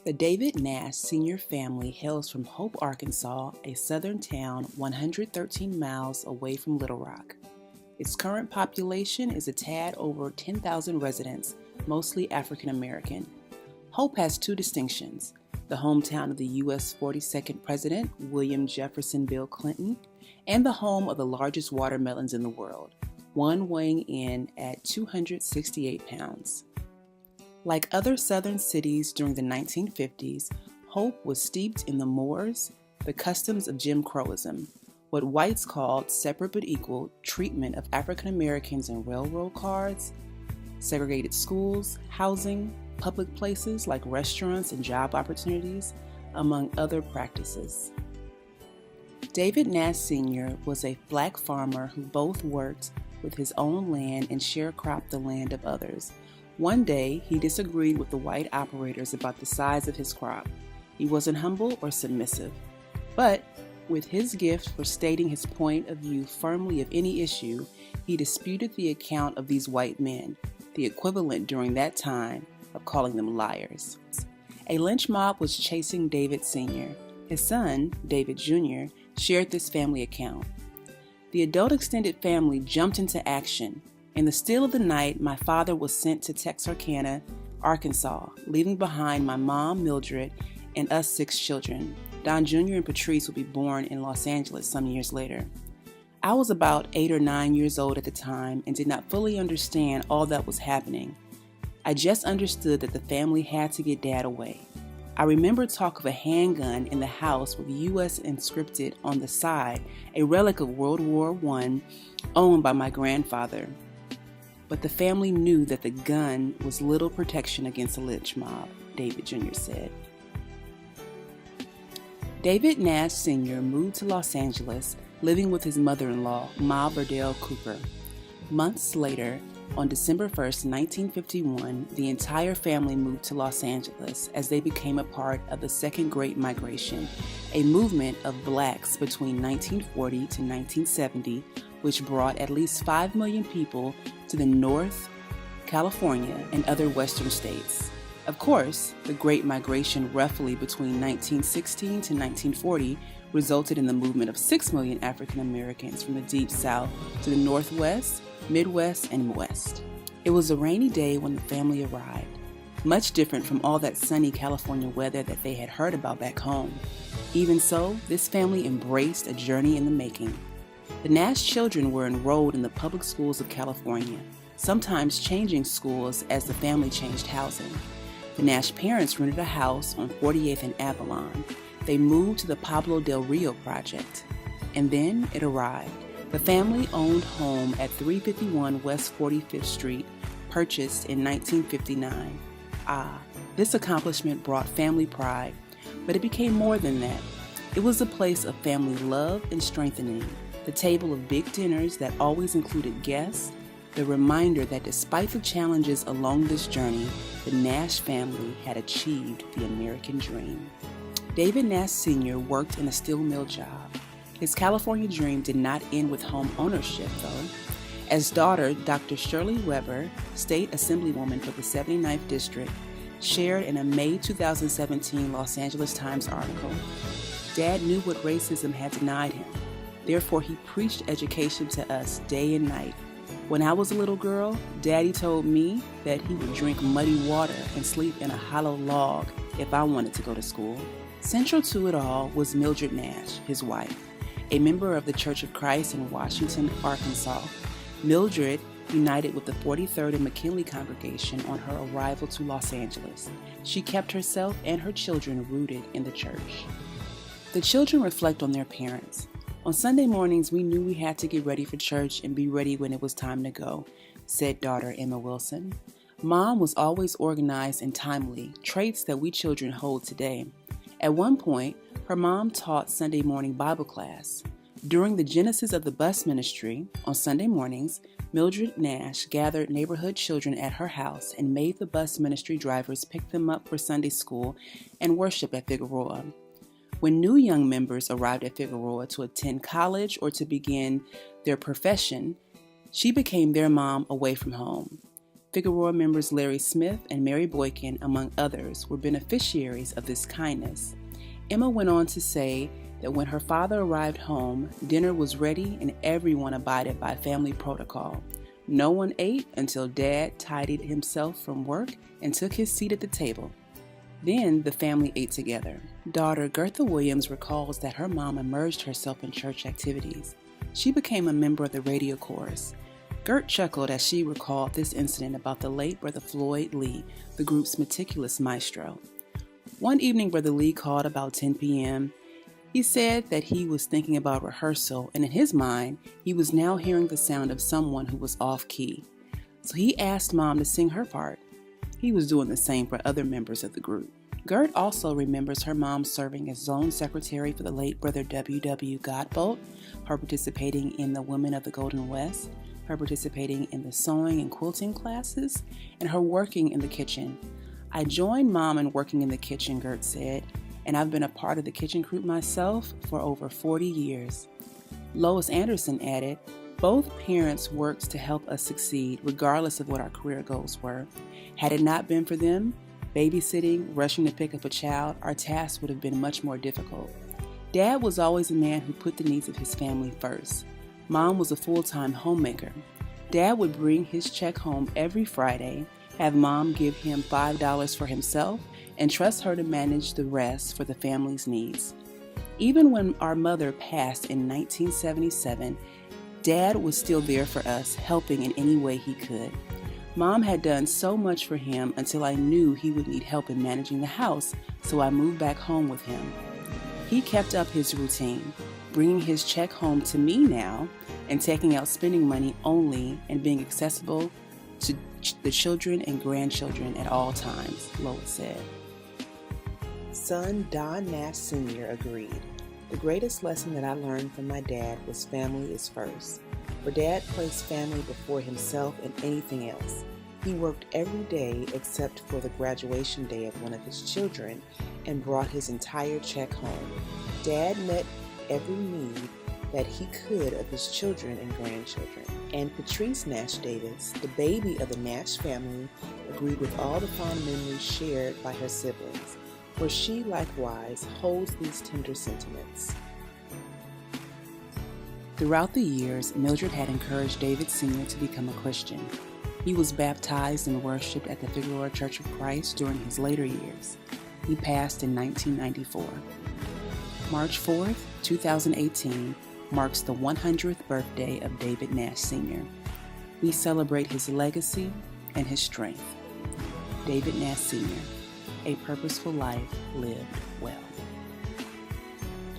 The David Nash Sr. family hails from Hope, Arkansas, a southern town 113 miles away from Little Rock. Its current population is a tad over 10,000 residents, mostly African American. Hope has two distinctions: the hometown of the U.S. 42nd President, William Jefferson Bill Clinton, and the home of the largest watermelons in the world, one weighing in at 268 pounds. Like other southern cities during the 1950s, Hope was steeped in the mores, the customs of Jim Crowism, what whites called separate but equal treatment of African Americans in railroad cars, segregated schools, housing, public places like restaurants and job opportunities, among other practices. David Nash Sr. was a black farmer who both worked with his own land and sharecropped the land of others. One day, he disagreed with the white operators about the size of his crop. He wasn't humble or submissive, but with his gift for stating his point of view firmly of any issue, he disputed the account of these white men, the equivalent during that time of calling them liars. A lynch mob was chasing David Sr. His son, David Jr., shared this family account. The adult extended family jumped into action. In the still of the night, my father was sent to Texarkana, Arkansas, leaving behind my mom, Mildred, and us 6 children. Don Jr. and Patrice would be born in Los Angeles some years later. I was about 8 or 9 years old at the time and did not fully understand all that was happening. I just understood that the family had to get Dad away. I remember talk of a handgun in the house with U.S. inscripted on the side, a relic of World War I owned by my grandfather. But the family knew that the gun was little protection against a lynch mob, David Jr. said. David Nash Sr. moved to Los Angeles, living with his mother-in-law, Ma Burdell Cooper. Months later, on December 1, 1951, the entire family moved to Los Angeles as they became a part of the Second Great Migration, a movement of blacks between 1940 to 1970, which brought at least 5 million people to the North, California, and other western states. Of course, the Great Migration roughly between 1916 to 1940 resulted in the movement of 6 million African Americans from the Deep South to the Northwest, Midwest, and West. It was a rainy day when the family arrived, much different from all that sunny California weather that they had heard about back home. Even so, this family embraced a journey in the making. The Nash children were enrolled in the public schools of California, sometimes changing schools as the family changed housing. The Nash parents rented a house on 48th and Avalon. They moved to the Pablo del Rio project. And then it arrived. The family-owned home at 351 West 45th Street, purchased in 1959. This accomplishment brought family pride, but it became more than that. It was a place of family love and strengthening, the table of big dinners that always included guests, the reminder that despite the challenges along this journey, the Nash family had achieved the American dream. David Nash Sr. worked in a steel mill job. His California dream did not end with home ownership, though. As daughter, Dr. Shirley Weber, state assemblywoman for the 79th District, shared in a May 2017 Los Angeles Times article, Dad knew what racism had denied him. Therefore, he preached education to us day and night. When I was a little girl, Daddy told me that he would drink muddy water and sleep in a hollow log if I wanted to go to school. Central to it all was Mildred Nash, his wife, a member of the Church of Christ in Washington, Arkansas. Mildred united with the 43rd and McKinley congregation on her arrival to Los Angeles. She kept herself and her children rooted in the church. The children reflect on their parents. On Sunday mornings, we knew we had to get ready for church and be ready when it was time to go, said daughter Emma Wilson. Mom was always organized and timely, traits that we children hold today. At one point, her mom taught Sunday morning Bible class. During the genesis of the bus ministry, on Sunday mornings, Mildred Nash gathered neighborhood children at her house and made the bus ministry drivers pick them up for Sunday school and worship at Figueroa. When new young members arrived at Figueroa to attend college or to begin their profession, she became their mom away from home. Figueroa members Larry Smith and Mary Boykin, among others, were beneficiaries of this kindness. Emma went on to say that when her father arrived home, dinner was ready and everyone abided by family protocol. No one ate until Dad tidied himself from work and took his seat at the table. Then the family ate together. Daughter Gertha Williams recalls that her mom immersed herself in church activities. She became a member of the radio chorus. Gert chuckled as she recalled this incident about the late Brother Floyd Lee, the group's meticulous maestro. One evening, Brother Lee called about 10 p.m. He said that he was thinking about rehearsal, and in his mind, he was now hearing the sound of someone who was off-key. So he asked Mom to sing her part. He was doing the same for other members of the group. Gert also remembers her mom serving as zone secretary for the late Brother W.W. Godbolt, her participating in the Women of the Golden West, her participating in the sewing and quilting classes, and her working in the kitchen. I joined Mom in working in the kitchen, Gert said, and I've been a part of the kitchen group myself for over 40 years. Lois Anderson added, both parents worked to help us succeed regardless of what our career goals were. Had it not been for them, babysitting, rushing to pick up a child, our tasks would have been much more difficult. Dad was always a man who put the needs of his family first. Mom was a full-time homemaker. Dad would bring his check home every Friday, have Mom give him $5 for himself, and trust her to manage the rest for the family's needs. Even when our mother passed in 1977, Dad was still there for us, helping in any way he could. Mom had done so much for him until I knew he would need help in managing the house, so I moved back home with him. He kept up his routine, bringing his check home to me now and taking out spending money only and being accessible to the children and grandchildren at all times, Lois said. Son Don Nash Sr. agreed. The greatest lesson that I learned from my dad was family is first. For Dad placed family before himself and anything else. He worked every day except for the graduation day of one of his children and brought his entire check home. Dad met every need that he could of his children and grandchildren. And Patrice Nash Davis, the baby of the Nash family, agreed with all the fond memories shared by her siblings, for she likewise holds these tender sentiments. Throughout the years, Mildred had encouraged David Sr. to become a Christian. He was baptized and worshipped at the Figueroa Church of Christ during his later years. He passed in 1994. March 4th, 2018, marks the 100th birthday of David Nash Sr. We celebrate his legacy and his strength. David Nash Sr., a purposeful life lived well.